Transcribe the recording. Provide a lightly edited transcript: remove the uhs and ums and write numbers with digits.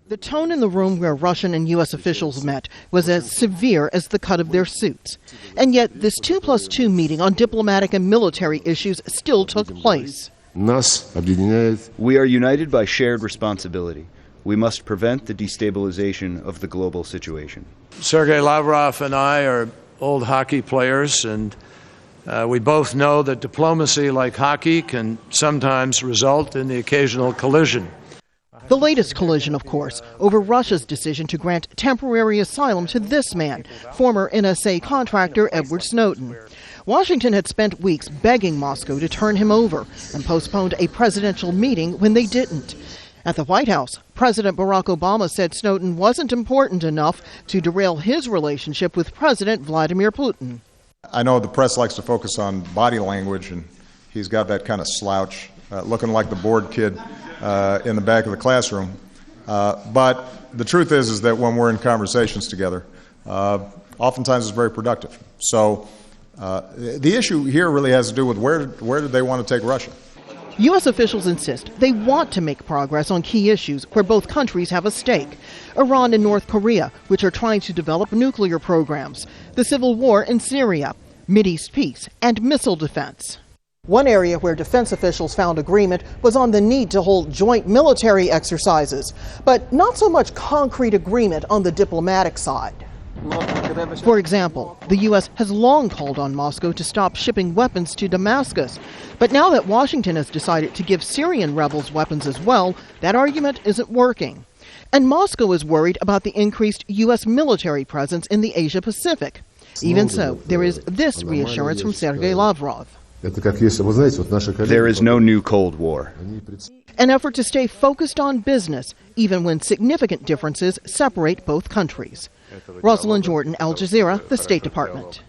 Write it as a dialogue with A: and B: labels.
A: The tone in the room where Russian and U.S. officials met was as severe as the cut of their suits. And yet this 2+2 meeting on diplomatic and military issues still took place.
B: We are united by shared responsibility. We must prevent the destabilization of the global situation.
C: Sergei Lavrov and I are old hockey players, and we both know that diplomacy, like hockey, can sometimes result in the occasional collision.
A: The latest collision, of course, over Russia's decision to grant temporary asylum to this man, former NSA contractor Edward Snowden. Washington had spent weeks begging Moscow to turn him over and postponed a presidential meeting when they didn't. At the White House, President Barack Obama said Snowden wasn't important enough to derail his relationship with President Vladimir Putin.
D: I know the press likes to focus on body language, and he's got that kind of slouch, looking like the bored kid in the back of the classroom. But the truth is that when we're in conversations together, oftentimes it's very productive. So the issue here really has to do with where do they want to take Russia?
A: U.S. officials insist they want to make progress on key issues where both countries have a stake. Iran and North Korea, which are trying to develop nuclear programs, the civil war in Syria, Mideast peace, and missile defense. One area where defense officials found agreement was on the need to hold joint military exercises, but not so much concrete agreement on the diplomatic side. For example, the U.S. has long called on Moscow to stop shipping weapons to Damascus. But now that Washington has decided to give Syrian rebels weapons as well, that argument isn't working. And Moscow is worried about the increased U.S. military presence in the Asia-Pacific. Even so, there is this reassurance from Sergei Lavrov.
B: There is no new Cold War.
A: An effort to stay focused on business, even when significant differences separate both countries. Rosiland, Al Jazeera, the State Department.